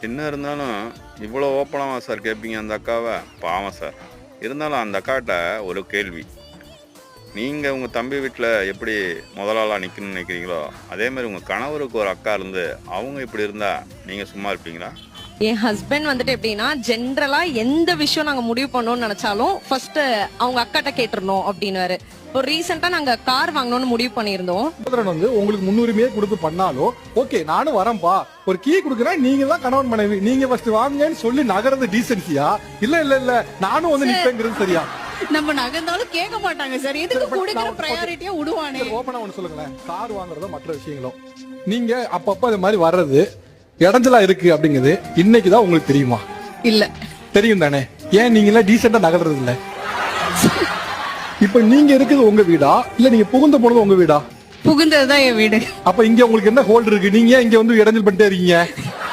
என்ன இருந்தாலும் இவ்வளோ ஓப்பனாக சார் கேட்பீங்க அந்த அக்காவை? பாவம் சார். இருந்தாலும் அந்த அக்காட்ட ஒரு கேள்வி. நீங்கள் உங்கள் தம்பி வீட்டில் எப்படி முதலாளாக நிற்கணும்னு நினைக்கிறீங்களோ அதே மாதிரி உங்கள் கணவருக்கு ஒரு அக்கா இருந்து அவங்க இப்படி இருந்தால் நீங்கள் சும்மா இருப்பீங்களா? என் ஹஸ்பண்ட் வந்துட்டு எப்படின்னா ஜென்ரலா எந்த விஷயம் நாங்க முடிவு பண்ணோம்னு நினைச்சாலும் ஃபர்ஸ்ட் அவங்க அக்காட்ட கேட்டுறணும் அப்படின்னு. இப்போ ரீசெண்டா நாங்க கார் வாங்கணும்னு முடிவு பண்ணியிருந்தோம். வந்து உங்களுக்கு முன்னுரிமையே கொடுத்து பண்ணாலும் ஓகே நானும் வரேன்பா ஒரு கீ கொடுக்குறேன், நீங்க தான் கணவன் மனைவி, நீங்க ஃபர்ஸ்ட் வாங்கன்னு சொல்லி நகர்றது டீசென்சியா? இல்ல நானும் வந்து நிப்பேங்கிறது சரியா? நம்ம நகர்ந்தாலும் கேட்க மாட்டாங்க சார். எதுக்கு கொடுக்கிற பிரையாரிட்டியா விடுவானே. ஓபனா ஒன்னு சொல்லுங்களேன், கார் வாங்குறதோ மற்ற விஷயங்களும் நீங்க அப்பப்ப இந்த மாதிரி வர்றது இடைஞ்சலா இருக்கு அப்படிங்கிறது இன்னைக்குதான் உங்களுக்கு தெரியுமா? இல்ல தெரியும் தானே? ஏன் நீங்க எல்லாம் டீசெண்டா நகர்றது இல்ல? இப்ப நீங்க இருக்குது உங்க வீடா இல்ல நீங்க புகுந்த போனது உங்க வீடா? புகுந்ததுதான் என் வீடு. அப்ப இங்க உங்களுக்கு என்ன ஹோல்டு இருக்கு? நீங்க இங்க வந்து இடைஞ்சல் பண்ணிட்டே இருக்கீங்க.